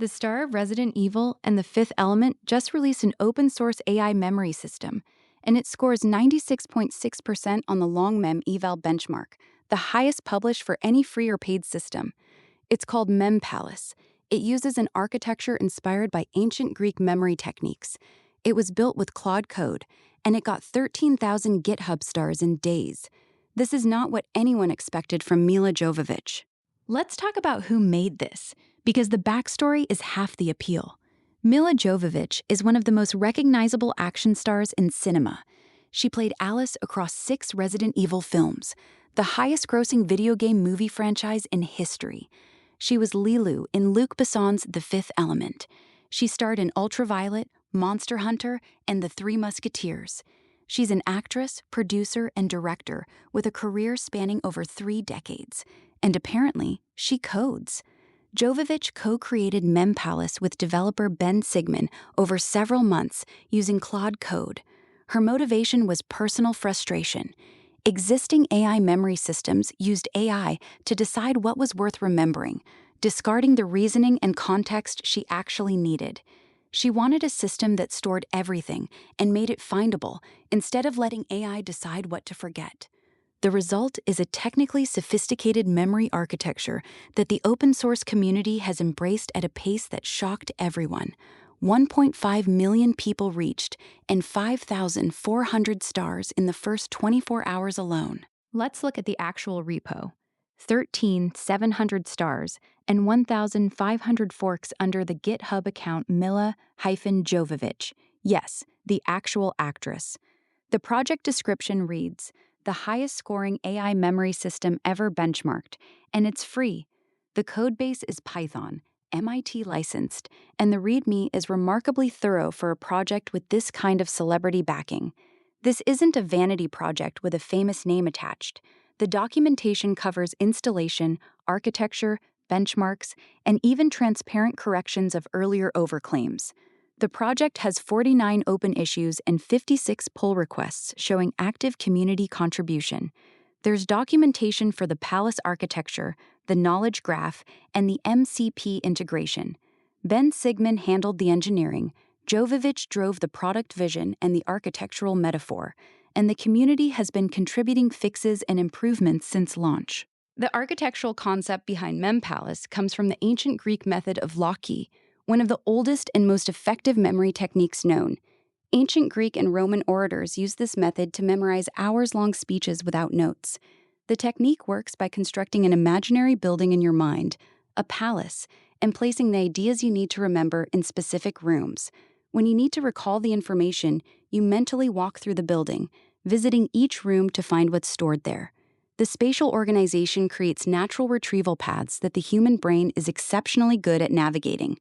The star of Resident Evil and The Fifth Element just released an open source AI memory system, and it scores 96.6% on the LongMemEval benchmark, the highest published for any free or paid system. It's called MemPalace. It uses an architecture inspired by ancient Greek memory techniques. It was built with Claude Code, and it got 13,000 GitHub stars in days. This is not what anyone expected from Milla Jovovich. Let's talk about who made this, because the backstory is half the appeal. Milla Jovovich is one of the most recognizable action stars in cinema. She played Alice across 6 Resident Evil films, the highest-grossing video game movie franchise in history. She was Lilu in Luc Besson's The Fifth Element. She starred in Ultraviolet, Monster Hunter, and The Three Musketeers. She's an actress, producer, and director with a career spanning over 3 decades. And apparently, she codes. Jovovich co-created MemPalace with developer Ben Sigmund over several months using Claude Code. Her motivation was personal frustration. Existing AI memory systems used AI to decide what was worth remembering, discarding the reasoning and context she actually needed. She wanted a system that stored everything and made it findable instead of letting AI decide what to forget. The result is a technically sophisticated memory architecture that the open source community has embraced at a pace that shocked everyone. 1.5 million people reached, and 5,400 stars in the first 24 hours alone. Let's look at the actual repo. 13,700 stars and 1,500 forks under the GitHub account Milla-Jovovich. Yes, the actual actress. The project description reads, the highest scoring AI memory system ever benchmarked, and it's free. The codebase is Python, MIT licensed, and the README is remarkably thorough for a project with this kind of celebrity backing. This isn't a vanity project with a famous name attached. The documentation covers installation, architecture, benchmarks, and even transparent corrections of earlier overclaims. The project has 49 open issues and 56 pull requests showing active community contribution. There's documentation for the Palace architecture, the knowledge graph, and the MCP integration. Ben Sigmund handled the engineering, Jovovich drove the product vision and the architectural metaphor, and the community has been contributing fixes and improvements since launch. The architectural concept behind MemPalace comes from the ancient Greek method of Loci, one of the oldest and most effective memory techniques known. Ancient Greek and Roman orators used this method to memorize hours-long speeches without notes. The technique works by constructing an imaginary building in your mind, a palace, and placing the ideas you need to remember in specific rooms. When you need to recall the information, you mentally walk through the building, visiting each room to find what's stored there. The spatial organization creates natural retrieval paths that the human brain is exceptionally good at navigating.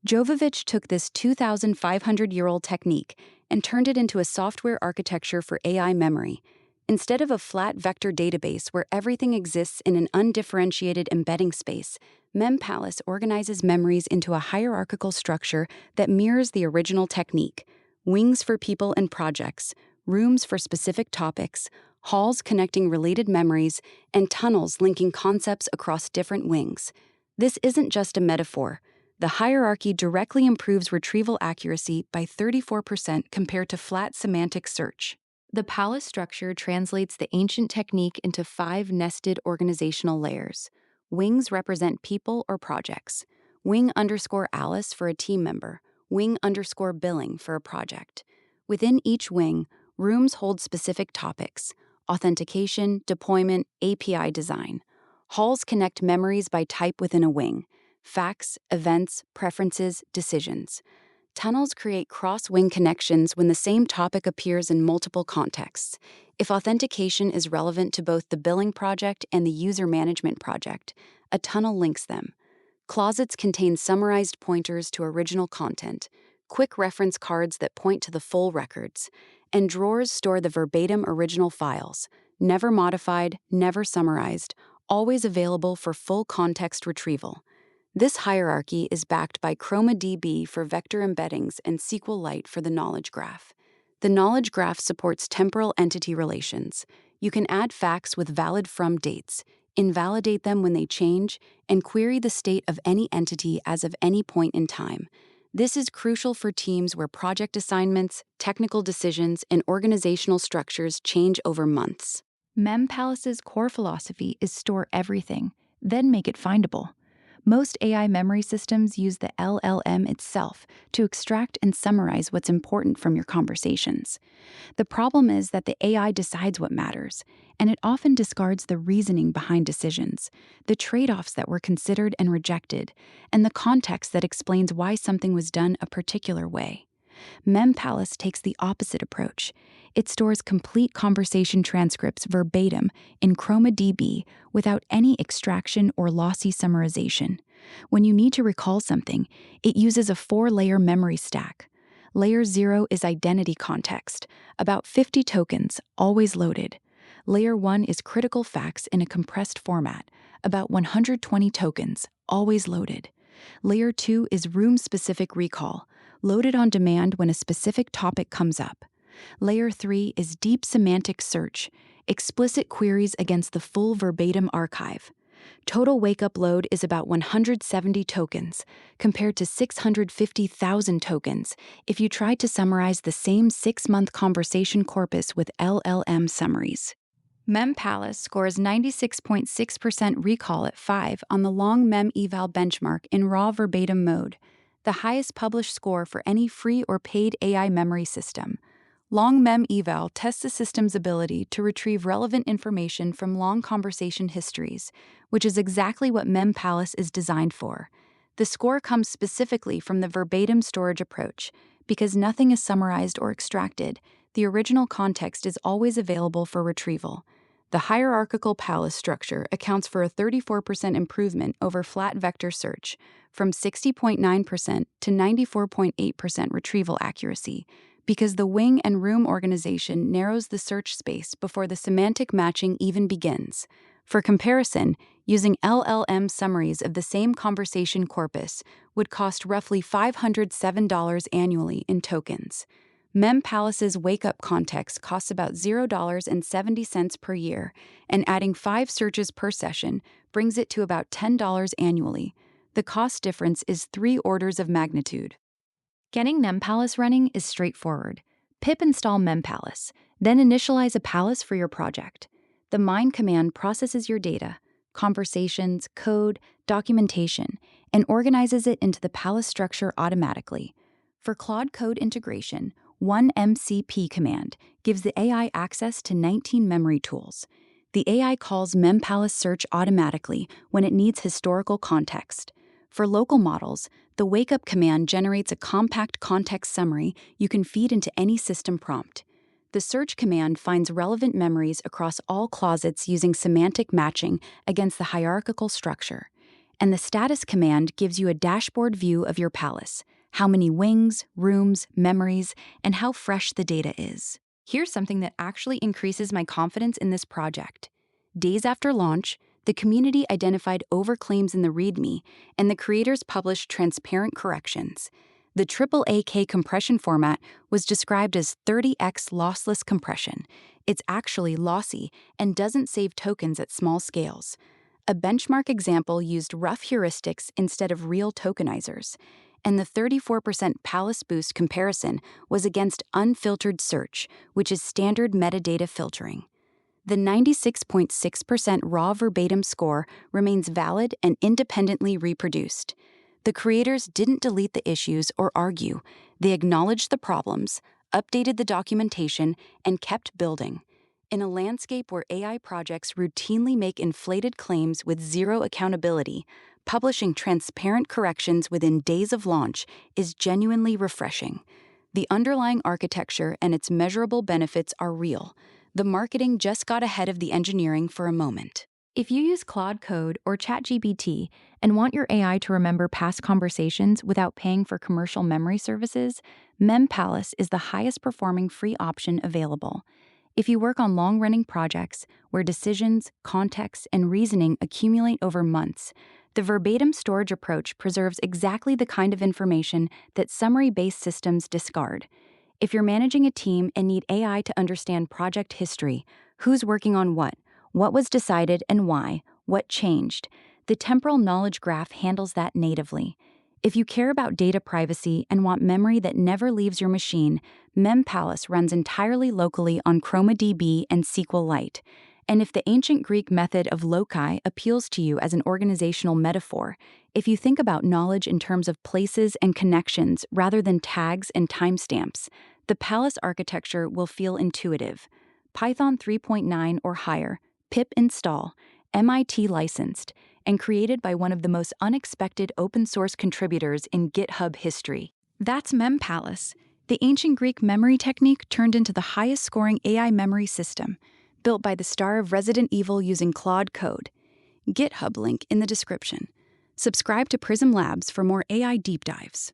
Jovovich took this 2,500-year-old technique and turned it into a software architecture for AI memory. Instead of a flat vector database where everything exists in an undifferentiated embedding space, MemPalace organizes memories into a hierarchical structure that mirrors the original technique. Wings for people and projects, rooms for specific topics, halls connecting related memories, and tunnels linking concepts across different wings. This isn't just a metaphor. The hierarchy directly improves retrieval accuracy by 34% compared to flat semantic search. The palace structure translates the ancient technique into 5 nested organizational layers. Wings represent people or projects. Wing_Alice for a team member. Wing_Billing for a project. Within each wing, rooms hold specific topics: authentication, deployment, API design. Halls connect memories by type within a wing: facts, events, preferences, decisions. Tunnels create cross-wing connections when the same topic appears in multiple contexts. If authentication is relevant to both the billing project and the user management project, a tunnel links them. Closets contain summarized pointers to original content, quick reference cards that point to the full records, and drawers store the verbatim original files, never modified, never summarized, always available for full context retrieval. This hierarchy is backed by ChromaDB for vector embeddings and SQLite for the knowledge graph. The knowledge graph supports temporal entity relations. You can add facts with valid from dates, invalidate them when they change, and query the state of any entity as of any point in time. This is crucial for teams where project assignments, technical decisions, and organizational structures change over months. MemPalace's core philosophy is store everything, then make it findable. Most AI memory systems use the LLM itself to extract and summarize what's important from your conversations. The problem is that the AI decides what matters, and it often discards the reasoning behind decisions, the trade-offs that were considered and rejected, and the context that explains why something was done a particular way. MemPalace takes the opposite approach. It stores complete conversation transcripts verbatim in ChromaDB without any extraction or lossy summarization. When you need to recall something, it uses a 4-layer memory stack. Layer 0 is identity context, about 50 tokens, always loaded. Layer 1 is critical facts in a compressed format, about 120 tokens, always loaded. Layer 2 is room-specific recall, loaded on demand when a specific topic comes up. Layer 3 is deep semantic search, explicit queries against the full verbatim archive. Total wake-up load is about 170 tokens, compared to 650,000 tokens if you tried to summarize the same 6-month conversation corpus with LLM summaries. MemPalace scores 96.6% recall at 5 on the LongMemEval benchmark in raw verbatim mode, the highest published score for any free or paid AI memory system. LongMemEval tests the system's ability to retrieve relevant information from long conversation histories, which is exactly what MemPalace is designed for. The score comes specifically from the verbatim storage approach. Because nothing is summarized or extracted, the original context is always available for retrieval. The hierarchical Palace structure accounts for a 34% improvement over flat vector search, from 60.9% to 94.8% retrieval accuracy, because the wing and room organization narrows the search space before the semantic matching even begins. For comparison, using LLM summaries of the same conversation corpus would cost roughly $507 annually in tokens. MemPalace's wake-up context costs about $0.70 per year, and adding 5 searches per session brings it to about $10 annually. The cost difference is 3 orders of magnitude. Getting MemPalace running is straightforward. Pip install MemPalace, then initialize a palace for your project. The mine command processes your data, conversations, code, documentation, and organizes it into the palace structure automatically. For Claude Code integration, one MCP command gives the AI access to 19 memory tools. The AI calls MemPalace search automatically when it needs historical context. For local models, the wake-up command generates a compact context summary you can feed into any system prompt. The search command finds relevant memories across all closets using semantic matching against the hierarchical structure. And the status command gives you a dashboard view of your palace, how many wings, rooms, memories, and how fresh the data is. Here's something that actually increases my confidence in this project. Days after launch, the community identified overclaims in the README, and the creators published transparent corrections. The AAAK compression format was described as 30x lossless compression. It's actually lossy and doesn't save tokens at small scales. A benchmark example used rough heuristics instead of real tokenizers. And the 34% Palace Boost comparison was against unfiltered search, which is standard metadata filtering. The 96.6% raw verbatim score remains valid and independently reproduced. The creators didn't delete the issues or argue. They acknowledged the problems, updated the documentation, and kept building. In a landscape where AI projects routinely make inflated claims with zero accountability, publishing transparent corrections within days of launch is genuinely refreshing. The underlying architecture and its measurable benefits are real. The marketing just got ahead of the engineering for a moment. If you use Claude Code or ChatGPT and want your AI to remember past conversations without paying for commercial memory services, MemPalace is the highest performing free option available. If you work on long-running projects where decisions, context, and reasoning accumulate over months, the verbatim storage approach preserves exactly the kind of information that summary-based systems discard. If you're managing a team and need AI to understand project history, who's working on what was decided and why, What changed? The temporal knowledge graph handles that natively. If you care about data privacy and want memory that never leaves your machine, MemPalace runs entirely locally on ChromaDB and SQLite. And if the ancient Greek method of Loci appeals to you as an organizational metaphor, if you think about knowledge in terms of places and connections rather than tags and timestamps, the Palace architecture will feel intuitive. Python 3.9 or higher, pip install, MIT licensed, and created by one of the most unexpected open-source contributors in GitHub history. That's MemPalace, the ancient Greek memory technique turned into the highest-scoring AI memory system, built by the star of Resident Evil using Claude Code. GitHub link in the description. Subscribe to Prism Labs for more AI deep dives.